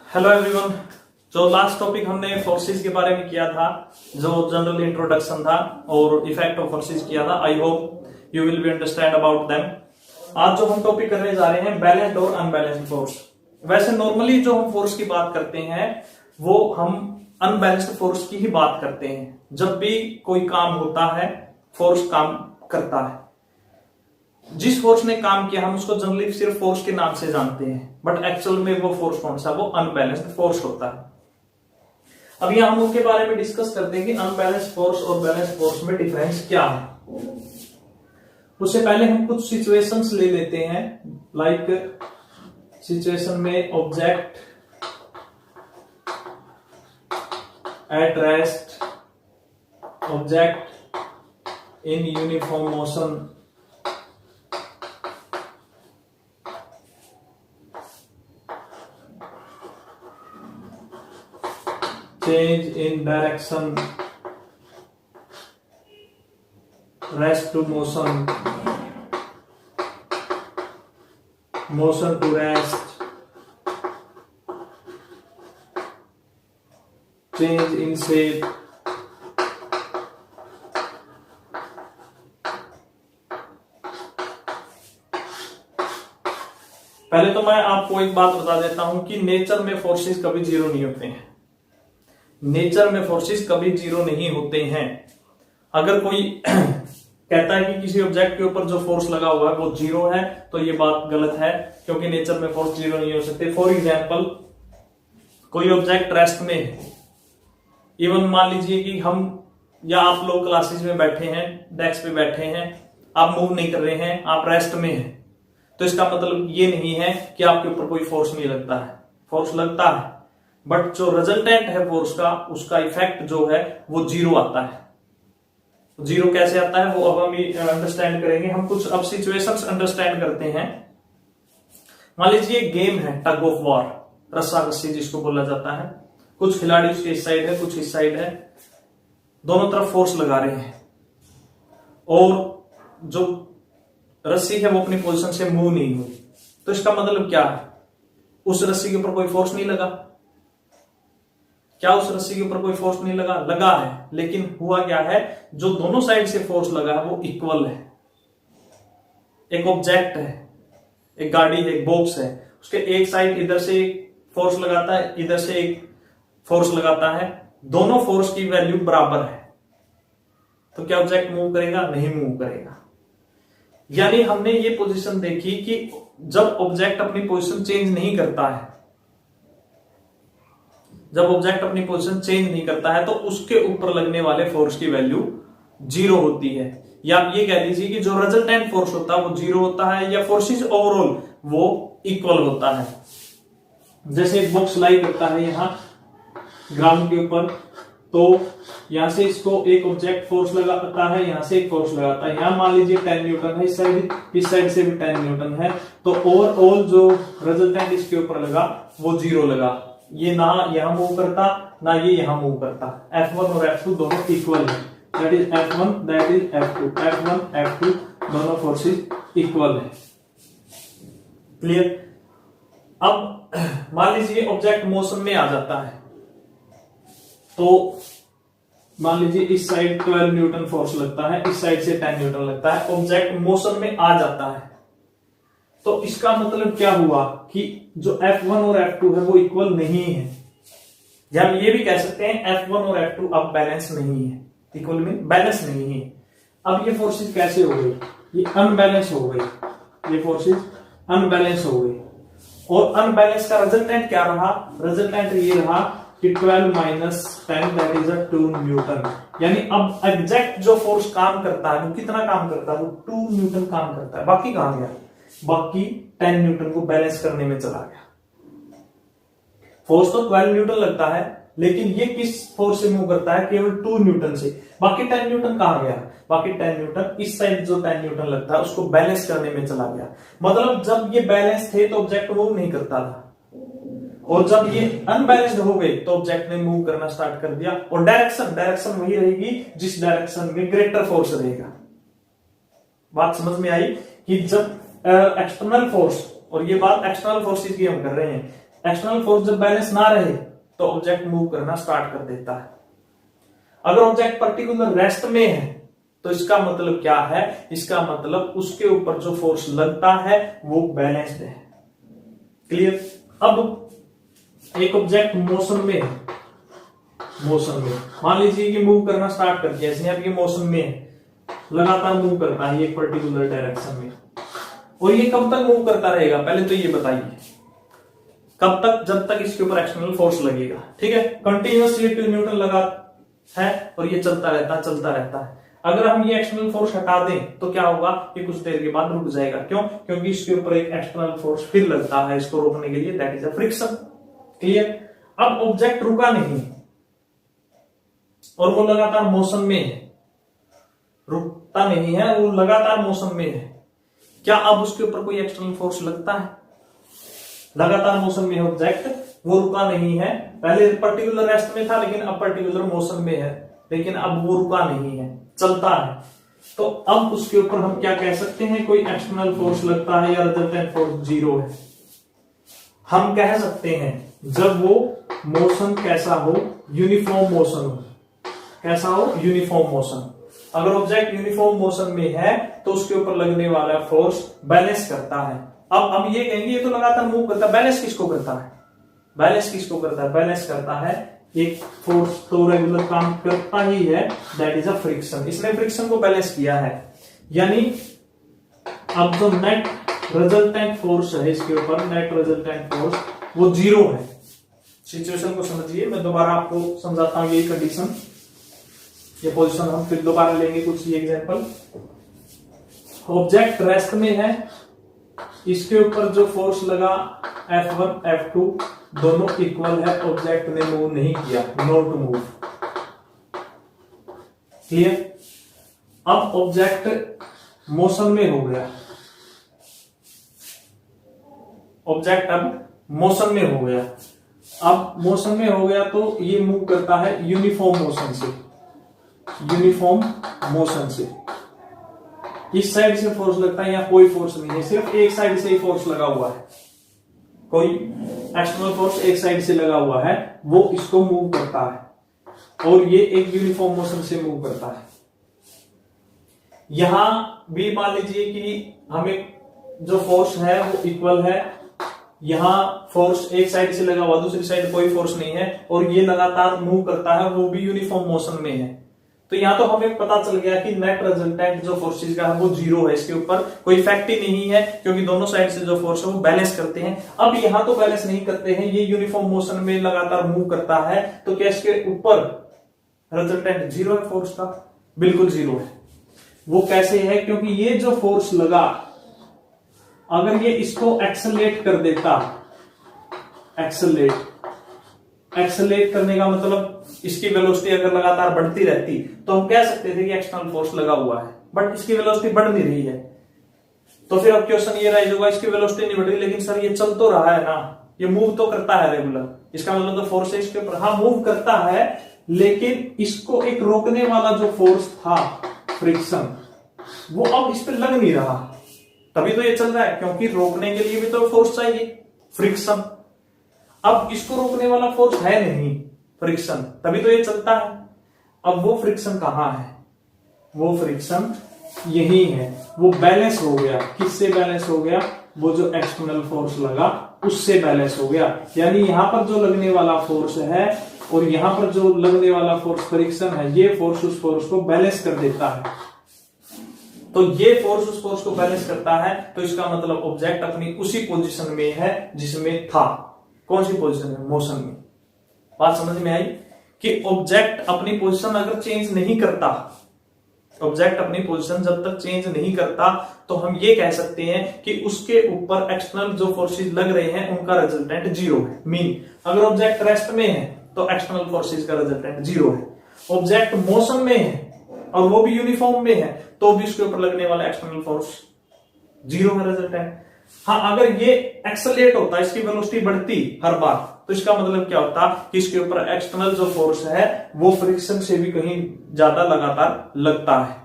Hello everyone. जो last topic हमने forces के बारे में किया था, जो जनरल इंट्रोडक्शन था और इफेक्ट ऑफ फोर्सेस किया था, I hope you will be understand about them. आज जो हम टॉपिक करने जा रहे हैं, बैलेंस्ड और अनबैलेंस्ड फोर्स। वैसे नॉर्मली जो हम फोर्स की बात करते हैं वो हम अनबैलेंस्ड फोर्स की ही बात करते हैं। जब भी कोई काम होता है, फोर्स काम करता है, जिस फोर्स ने काम किया हम उसको जनरली सिर्फ फोर्स के नाम से जानते हैं, बट एक्चुअल में वो फोर्स कौन सा, वो अनबैलेंस्ड फोर्स होता है। अब यहां हम उनके बारे में डिस्कस करते हैं कि अनबैलेंस्ड फोर्स और बैलेंस्ड फोर्स में डिफरेंस क्या है। उससे पहले हम कुछ सिचुएशंस ले लेते हैं, लाइक सिचुएशन में object at rest, object in uniform motion, change in direction, rest to motion, motion to rest, change in shape, पहले तो मैं आपको एक बात बता देता हूं कि नेचर में फोर्सेस कभी जीरो नहीं होते हैं। नेचर में फोर्सेस कभी जीरो नहीं होते हैं। अगर कोई कहता है कि किसी ऑब्जेक्ट के ऊपर जो फोर्स लगा हुआ है वो जीरो है, तो ये बात गलत है, क्योंकि नेचर में फोर्स जीरो नहीं हो सकते। फॉर एग्जांपल, कोई ऑब्जेक्ट रेस्ट में है, इवन मान लीजिए कि हम या आप लोग क्लासेस में बैठे हैं, डेस्क पे बैठे हैं, आप मूव नहीं कर रहे हैं, आप रेस्ट में हैं, तो इसका मतलब ये नहीं है कि आपके ऊपर कोई फोर्स नहीं लगता है। फोर्स लगता है, बट जो रिजल्टेंट है फोर्स का, उसका इफेक्ट जो है वो जीरो आता है। जीरो कैसे आता है वो अब हम अंडरस्टैंड करेंगे। हम कुछ अब सिचुएशंस अंडरस्टैंड करते हैं। मान लीजिए गेम है टग ऑफ वॉर, रस्साकसी जिसको बोला जाता है। कुछ खिलाड़ी उसके इस साइड है, कुछ इस साइड है, दोनों तरफ फोर्स लगा रहे हैं और जो रस्सी है वो अपनी पोजीशन से मूव नहीं हुई। तो इसका मतलब क्या है, उस रस्सी के ऊपर कोई फोर्स नहीं लगा। क्या उस रस्सी के ऊपर कोई फोर्स नहीं लगा? लगा है, लेकिन हुआ क्या है, जो दोनों साइड से फोर्स लगा है वो इक्वल है। एक ऑब्जेक्ट है, एक गाड़ी है, एक बॉक्स है, उसके एक साइड इधर से एक फोर्स लगाता है, इधर से एक फोर्स लगाता है, दोनों फोर्स की वैल्यू बराबर है, तो क्या ऑब्जेक्ट मूव करेगा? नहीं मूव करेगा। यानी हमने ये पोजीशन देखी कि जब ऑब्जेक्ट अपनी पोजीशन चेंज नहीं करता है, जब ऑब्जेक्ट अपनी पोजीशन चेंज नहीं करता है, तो उसके ऊपर लगने वाले फोर्स की वैल्यू जीरो होती है। या आप ये कह लीजिए कि जो रिजल्टेंट फोर्स होता है वो जीरो होता है, या फोर्सेस ओवरऑल वो इक्वल होता है। जैसे एक बॉक्स लाई करता है यहां ग्राउंड के ऊपर, तो यहां से इसको एक ऑब्जेक्ट फोर्स लगाता है, यहां से एक फोर्स लगाता है। यहां मान लीजिए 10 न्यूटन है, इस साइड से भी 10 न्यूटन है, तो ओवरऑल जो रिजल्टेंट इसके ऊपर लगा वो जीरो लगा। ये ना यहां मूव करता, ना ये यहां मूव करता। F1 और F2 दोनों इक्वल है, that is F1 that is F2, F1 F2 दोनों फोर्सेस इक्वल है। क्लियर? अब मान लीजिए ऑब्जेक्ट मोशन में आ जाता है, तो मान लीजिए इस साइड 12 न्यूटन फोर्स लगता है, इस साइड से 10 न्यूटन लगता है, ऑब्जेक्ट मोशन में आ जाता है। तो इसका मतलब क्या हुआ कि जो F1 और F2 है वो इक्वल नहीं है। या हम ये भी कह सकते हैं F1 और F2 अब बैलेंस नहीं है, इक्वल में बैलेंस नहीं है। अब ये फोर्सेस कैसे हो गई? ये अनबैलेंस हो गई, ये फोर्सेस अनबैलेंस हो गई। और अनबैलेंस का रिजल्टेंट क्या रहा? रिजल्टेंट ये रहा कि 12 माइनस 10 दैट इज 2 न्यूटन। यानी अब एग्जैक्ट जो फोर्स काम करता है वो कितना काम करता है? वो 2 न्यूटन काम करता है। बाकी कहां गया? बाकी 10 न्यूटन को बैलेंस करने में चला गया। फोर्स तो 12 न्यूटन लगता है, लेकिन ये किस फोर्स से मूव करता है? केवल 2 न्यूटन से। बाकी 10 न्यूटन कहां गया? बाकी 10 न्यूटन इस साइड जो 10 न्यूटन लगता है उसको बैलेंस करने में चला गया। मतलब जब ये बैलेंस थे तो ऑब्जेक्ट मूव नहीं करता था, और जब ये अनबैलेंस्ड हो गए तो ऑब्जेक्ट ने मूव करना स्टार्ट कर दिया। और डायरेक्शन वही रहेगी जिस डायरेक्शन में ग्रेटर फोर्स रहेगा। बात समझ में आई कि जब एक्सटर्नल फोर्स, और ये बात एक्सटर्नल फोर्सेस की हम कर रहे हैं, एक्सटर्नल फोर्स जब बैलेंस ना रहे तो ऑब्जेक्ट मूव करना स्टार्ट कर देता है। अगर ऑब्जेक्ट पर्टिकुलर रेस्ट में है तो इसका मतलब क्या है, इसका मतलब उसके ऊपर जो फोर्स लगता है वो बैलेंस्ड है। क्लियर। अब एक ऑब्जेक्ट मोशन में मान लीजिए कि मूव करना स्टार्ट कर दिया, इसने अब ये मोशन में है, लगातार मूव करता है एक पर्टिकुलर डायरेक्शन में, और ये कब तक मूव करता रहेगा पहले तो ये बताइए, कब तक, जब तक इसके ऊपर एक्सटर्नल फोर्स लगेगा। ठीक है, कंटिन्यूअसली 2 न्यूटन लगा है और ये चलता रहता है। अगर हम ये एक्सटर्नल फोर्स हटा दें तो क्या होगा, ये कुछ देर के बाद रुक जाएगा। क्यों? क्योंकि इसके ऊपर एक एक्सटर्नल फोर्स फिर लगता है इसको रोकने के लिए, that is a friction. Clear. अब ऑब्जेक्ट रुका नहीं और वो लगातार मोशन में है, रुकता नहीं है, वो लगातार मोशन में है। क्या अब उसके ऊपर कोई एक्सटर्नल फोर्स लगता है? लगातार मोशन में है ऑब्जेक्ट, वो रुका नहीं है, पहले पर्टिकुलर रेस्ट में था लेकिन अब पर्टिकुलर मोशन में है, लेकिन अब वो रुका नहीं है, चलता है। तो अब उसके ऊपर हम क्या कह सकते हैं, कोई एक्सटर्नल फोर्स लगता है या रिजल्टेंट फोर्स 0 है। हम कह सकते हैं जब वो मोशन कैसा हो, यूनिफॉर्म मोशन हो। कैसा हो? Uniform motion. अगर ऑब्जेक्ट यूनिफॉर्म मोशन में है तो उसके ऊपर लगने वाला फोर्स बैलेंस करता है। अब हम ये कहेंगे ये तो लगातार मूव करता है, बैलेंस किसको करता है? बैलेंस करता है एक फोर्स तो रेगुलर काम करता ही है, दैट इज अ फ्रिक्शन। इसने फ्रिक्शन को बैलेंस किया है, यानी अब जो नेट रिजल्टेंट फोर्स है इसके ऊपर, नेट रिजल्टेंट फोर्स वो 0 है। सिचुएशन को समझिए, मैं दोबारा आपको समझाता हूं यही कंडीशन, ये पोजीशन हम फिर दोबारा लेंगे कुछ ये एग्जांपल। ऑब्जेक्ट रेस्ट में है, इसके ऊपर जो फोर्स लगा F1 F2 दोनों इक्वल है, ऑब्जेक्ट ने मूव नहीं किया, नॉट टू मूव। क्लियर। अब ऑब्जेक्ट मोशन में हो गया, ऑब्जेक्ट अब मोशन में हो गया। अब मोशन में हो गया तो ये मूव करता है यूनिफॉर्म मोशन से। इस साइड से फोर्स लगता है, या कोई फोर्स नहीं है, सिर्फ एक साइड से ही फोर्स लगा हुआ है, कोई एक्सटर्नल फोर्स एक साइड से लगा हुआ है, वो इसको मूव करता है और ये एक यूनिफॉर्म मोशन से मूव करता है। यहां भी मान लीजिए कि हमें जो फोर्स है वो इक्वल है, यहां फोर्स एक साइड से लगा हुआ, दूसरी साइड कोई फोर्स नहीं है, और ये लगातार मूव करता है, वो भी यूनिफॉर्म मोशन में है। तो यहां तो हमें पता चल गया कि नेट रिजल्टेंट जो फोर्सेस का है वो 0 है, इसके ऊपर कोई इफेक्ट ही नहीं है, क्योंकि दोनों साइड से जो फोर्स है वो बैलेंस करते हैं। अब यहां तो बैलेंस नहीं करते हैं, ये यूनिफॉर्म मोशन में लगातार मूव करता है, तो क्या इसके ऊपर रिजल्टेंट 0 है फोर्स का? बिल्कुल 0 है। वो कैसे है? क्योंकि ये जो फोर्स लगा, अगर ये इसको एक्सेलरेट कर देता, एक्सेलरेट करने का मतलब इसकी वेलोसिटी अगर लगातार बढ़ती रहती तो हम कह सकते थे कि एक्सटर्नल फोर्स लगा हुआ है, बट इसकी वेलोसिटी बढ़ नहीं रही है। तो फिर अब क्वेश्चन ये राइज होगा, इसकी वेलोसिटी नहीं बढ़ रही लेकिन सर ये चल तो रहा है ना, ये मूव तो करता है रेगुलर, इसका मतलब तो फोर्स है इसके ऊपर। हाँ मूव करता है, लेकिन इसको एक रोकने वाला जो फोर्स था फ्रिक्शन, वो अब इस पर लग नहीं रहा, तभी तो ये चल रहा है, क्योंकि रोकने के लिए भी तो फोर्स चाहिए, फ्रिक्शन। अब इसको रोकने वाला फोर्स है नहीं, फ्रिक्शन, तभी तो ये चलता है। अब वो फ्रिक्शन कहां है? वो फ्रिक्शन यही है, वो बैलेंस हो गया। किससे बैलेंस हो गया? वो जो एक्सटर्नल फोर्स लगा उससे बैलेंस हो गया। यानी यहां पर जो लगने वाला फोर्स है और यहां पर जो लगने वाला फोर्स फ्रिक्शन है, ये फोर्स उस फोर्स को बैलेंस कर देता है। तो ये फोर्स उस फोर्स को बैलेंस करता है, तो इसका मतलब ऑब्जेक्ट अपनी उसी पोजीशन में है जिसमें था। कौन सी पोजीशन में? मोशन में। बात समझ में आई कि ऑब्जेक्ट अपनी पोजीशन अगर चेंज नहीं करता, ऑब्जेक्ट अपनी पोजीशन जब तक चेंज नहीं करता, तो हम ये कह सकते हैं कि उसके ऊपर एक्सटर्नल जो फोर्सेस लग रहे हैं उनका रिजल्टेंट 0 है। मीन अगर ऑब्जेक्ट रेस्ट में है तो एक्सटर्नल फोर्सेस का रिजल्टेंट 0 है। ऑब्जेक्ट मोशन में है और वो भी यूनिफॉर्म में है, तो भी उसके ऊपर लगने वाला एक्सटर्नल फोर्स 0 है रिजल्टेंट। हाँ अगर ये एक्सेलरेट होता, इसकी वेलोसिटी बढ़ती हर बार, तो इसका मतलब क्या होता कि इसके ऊपर एक्सटर्नल जो फोर्स है वो फ्रिक्शन से भी कहीं ज्यादा लगातार लगता है,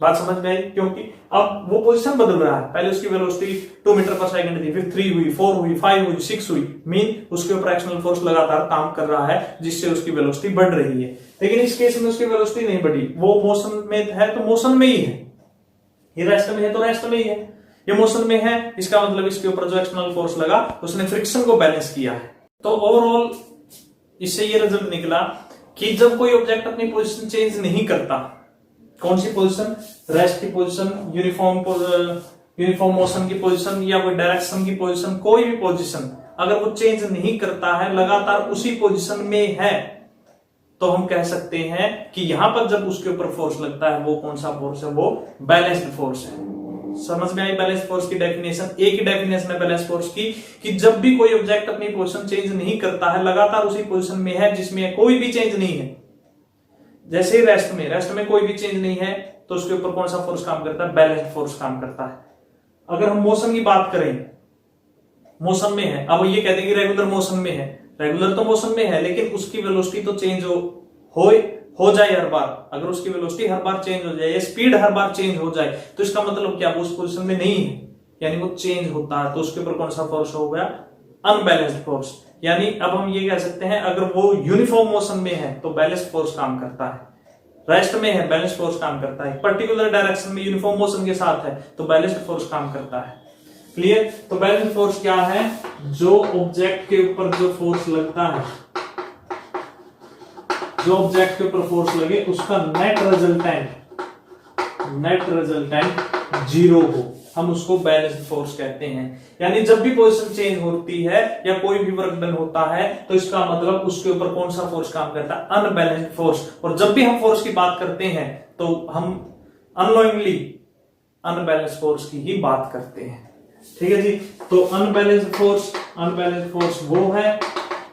बात समझ में आई? क्योंकि अब वो पोजीशन बदल रहा है, पहले उसकी वेलोसिटी 2 मीटर पर सेकंड थी, फिर 3 हुई, 4 हुई, 5 हुई, 6 हुई, मीन उसके ऊपर एक्शनल फोर्स लगातार काम कर रहा है जिससे उसकी वेलोसिटी बढ़ रही है। लेकिन इस केस में उसकी वेलोसिटी नहीं बढ़ी, वो मोशन में है तो मोशन में ही है, ये रेस्ट में है तो रेस्ट में ही है, ये मोशन में है, इसका मतलब इसके ऊपर जो एक्सटर्नल फोर्स लगा उसने फ्रिक्शन को बैलेंस किया है। तो ओवरऑल इससे ये रिजल्ट निकला कि जब कोई ऑब्जेक्ट अपनी पोजीशन चेंज नहीं करता, कौन सी पोजीशन, रेस्ट की पोजीशन, यूनिफॉर्म मोशन की पोजीशन या कोई डायरेक्शन की पोजीशन, कोई भी पोजीशन अगर वो चेंज नहीं करता है, लगातार उसी पोजीशन में है, तो हम कह सकते हैं कि यहां पर जब उसके ऊपर फोर्स लगता है वो कौन सा फोर्स है, वो बैलेंस्ड फोर्स है। समझ में आई बैलेंस फोर्स की डेफिनेशन? एक ही डेफिनेशन है बैलेंस फोर्स की कि जब भी कोई ऑब्जेक्ट अपनी पोजीशन चेंज नहीं करता है, लगातार उसी पोजीशन में है जिसमें कोई भी चेंज नहीं है, जैसे ही रेस्ट में कोई भी चेंज नहीं है, तो उसके ऊपर कौन सा फोर्स काम करता है, बैलेंस्ड फोर्स काम करता है। अगर हम मोशन की बात करें, मोशन में है, अब ये कहते हैं कि रेगुलर मोशन में है, रेगुलर तो मोशन में है लेकिन उसकी वेलोसिटी तो चेंज हो जाए हर बार, अगर उसकी वेलोसिटी हर बार चेंज हो जाए या स्पीड हर बार चेंज हो जाए तो इसका मतलब क्या, वो उस पोजीशन में नहीं है, यानी वो चेंज होता है, तो उसके ऊपर कौन सा फोर्स हो गया, अनबैलेंस्ड फोर्स। यानी अब हम ये कह सकते हैं अगर वो यूनिफॉर्म मोशन में है तो बैलेंस्ड फोर्स काम करता है, रेस्ट में है बैलेंस्ड फोर्स काम करता है, पर्टिकुलर डायरेक्शन में यूनिफॉर्म मोशन के साथ है तो बैलेंस्ड फोर्स काम करता है। क्लियर? तो बैलेंस्ड फोर्स क्या है, जो ऑब्जेक्ट के ऊपर जो फोर्स लगता है, जो ऑब्जेक्ट के ऊपर फोर्स लगे उसका नेट रिजल्टेंट जीरो हो, हम उसको बैलेंस्ड फोर्स कहते हैं। यानी जब भी पोजीशन चेंज होती है या कोई भी वर्क डन होता है तो इसका मतलब उसके ऊपर कौन सा फोर्स काम करता है, अनबैलेंस्ड फोर्स। और जब भी हम फोर्स की बात करते हैं तो हम अननोइंगली अनबैलेंस्ड फोर्स की ही बात करते हैं। ठीक है जी? तो अनबैलेंस्ड फोर्स वो है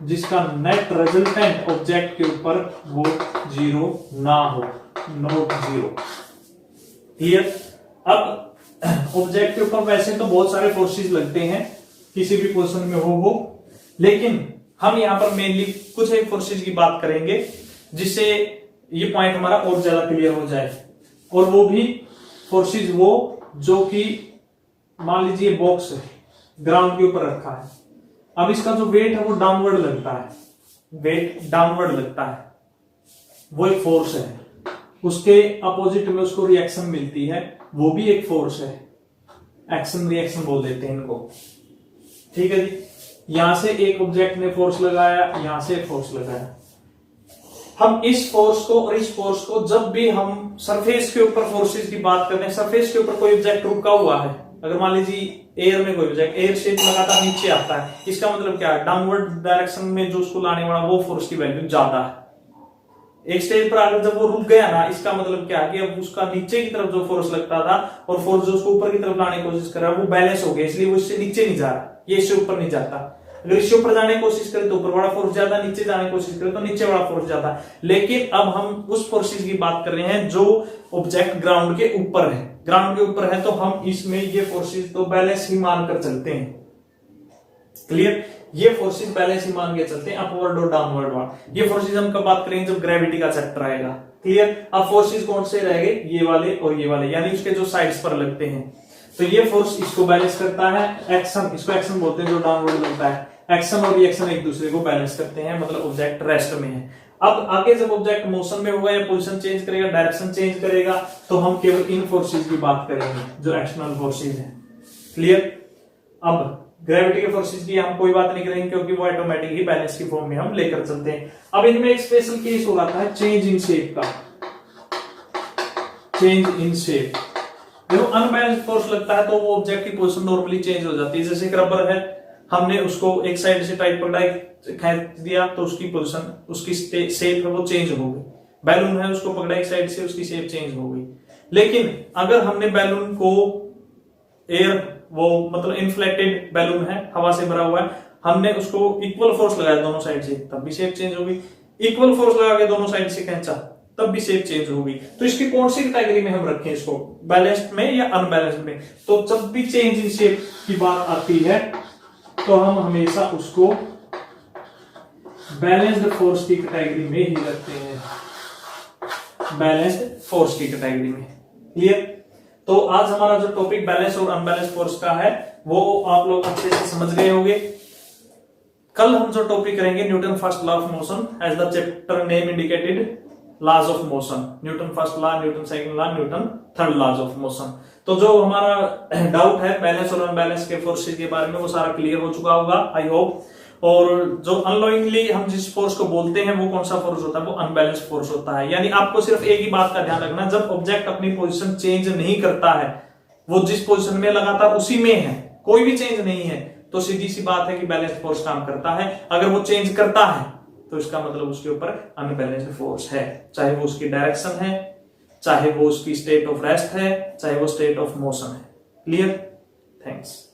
जिसका नेट रिजल्टेंट ऑब्जेक्ट के ऊपर वो जीरो ना हो, नॉट जीरो। क्लियर? अब ऑब्जेक्ट के ऊपर वैसे तो बहुत सारे फोर्सेस लगते हैं किसी भी पोजीशन में हो, लेकिन हम यहां पर मेनली कुछ एक फोर्सेस की बात करेंगे जिससे ये पॉइंट हमारा और ज्यादा क्लियर हो जाए। और वो भी फोर्सेस वो जो कि मान लीजिए बॉक्स है, ग्राउंड के ऊपर रखा है, अब इसका जो वेट है वो डाउनवर्ड लगता है, वेट डाउनवर्ड लगता है, वो एक फोर्स है। उसके अपोजिट में उसको रिएक्शन मिलती है, वो भी एक फोर्स है, एक्शन रिएक्शन बोल देते हैं इनको। ठीक है जी? यहां से एक ऑब्जेक्ट ने फोर्स लगाया, यहां से फोर्स लगाया, हम इस फोर्स को और इस फोर्स को जब भी हम सरफेस के ऊपर फोर्सेस की बात करते हैं, सरफेस के ऊपर कोई ऑब्जेक्ट रुका हुआ है, अगर मान लीजिए एयर में कोई ऑब्जेक्ट एयर से लगातार नीचे आता है, इसका मतलब क्या है, डाउनवर्ड डायरेक्शन में जो उसको लाने वाला वो फोर्स की वैल्यू ज्यादा है। एक स्टेज पर आकर जब वो रुक गया ना, इसका मतलब क्या है कि अब उसका नीचे की तरफ जो फोर्स लगता था और फोर्स जो उसको ऊपर की तरफ लाने की कोशिश कर रहा है वो बैलेंस हो गया, इसलिए वो इससे नीचे नहीं जा रहा, ये इससे ऊपर नहीं जाता। अगर इससे ऊपर जाने की कोशिश करे तो ऊपर वाला फोर्स ज्यादा, नीचे जाने की कोशिश करे तो नीचे वाला फोर्स ज्यादा। लेकिन अब हम उस फोर्सेस की बात कर रहे हैं जो ऑब्जेक्ट ग्राउंड के ऊपर है, ग्राउंड के ऊपर है तो हम इसमें ये फोर्सेस तो बैलेंस ही मानकर चलते हैं। क्लियर? ये फोर्सेस बैलेंस ही मान के चलते हैं, अपवर्ड और डाउनवर्ड वाला। ये फोर्सेस हम कब बात करेंगे, जब ग्रेविटी का चैप्टर आएगा। क्लियर? अब फोर्सेस कौन से रहेंगे, ये वाले और ये वाले, यानी उसके जो साइड्स पर लगते हैं। तो ये फोर्स इसको बैलेंस करता है, एक्शन, इसको एक्शन बोलते हैं जो डाउनवर्ड लगता है, एक्शन और रिएक्शन एक दूसरे को बैलेंस करते हैं, मतलब ऑब्जेक्ट रेस्ट में है। अब आगे जब ऑब्जेक्ट मोशन में होगा या पोजीशन चेंज करेगा, डायरेक्शन चेंज करेगा, तो हम केवल इन फोर्सेस की बात करेंगे जो एक्सटर्नल फोर्सेस हैं। क्लियर? अब ग्रेविटी के फोर्सेस की हम कोई बात नहीं करेंगे क्योंकि वो ऑटोमेटिक ही बैलेंस की फॉर्म में हम लेकर चलते हैं। अब इनमें एक स्पेशल केस हो रहा है चेंज इन शेप का, चेंज इन शेप। देखो अनबैलेंस्ड फोर्स लगता है तो वो ऑब्जेक्ट की पोजीशन नॉर्मली चेंज हो जाती है। जैसे रबर है, हमने उसको एक साइड से टाइट पकड़ा खींच दिया तो उसकी पोजीशन, उसकी शेप है वो चेंज हो गई। बैलून है, उसको पकड़ा एक साइड से, उसकी शेप चेंज हो गई। लेकिन अगर हमने बैलून को एयर, वो मतलब इन्फ्लेटेड बैलून है, हवा से भरा हुआ है, हमने उसको इक्वल फोर्स लगाया दोनों साइड से, तब भी शेप चेंज हो गई। इक्वल फोर्स लगा के दोनों साइड से खींचा तब भी शेप चेंज हो गई। तो इसकी कौन सी कैटेगरी में हम रखें इसको, बैलेंस्ड में या अनबैलेंस्ड में? तो जब भी चेंज इन शेप की बात आती है तो हम हमेशा उसको बैलेंस्ड फोर्स की कैटेगरी में ही रखते हैं, बैलेंस्ड फोर्स की कैटेगरी में। क्लियर? तो आज हमारा जो टॉपिक बैलेंस और अनबैलेंस फोर्स का है वो आप लोग अच्छे से समझ गए होंगे। कल हम जो टॉपिक करेंगे Newton first law of motion, as the chapter name indicated, laws of motion. Newton first law, Newton second law, Newton third laws of motion. तो जो हमारा डाउट है बैलेंस और अनबैलेंस के फोर्सेस के बारे में वो सारा क्लियर हो चुका होगा, आई होप। और जो अनलोइंगली हम जिस फोर्स को बोलते हैं वो कौन सा फोर्स होता है, वो अनबैलेंस फोर्स होता है। यानी आपको सिर्फ एक ही बात का ध्यान रखना, जब ऑब्जेक्ट अपनी पोजीशन चेंज नहीं करता है, वो जिस पोजीशन में लगातार उसी में है, कोई भी चेंज नहीं है, तो सीधी सी बात है कि बैलेंस फोर्स काम करता है। अगर वो चेंज करता है तो इसका मतलब उसके ऊपर अनबैलेंस्ड फोर्स है, चाहे वो उसकी डायरेक्शन है, चाहे वो उसकी स्टेट ऑफ रेस्ट है, चाहे वो स्टेट ऑफ मोशन है। क्लियर? थैंक्स।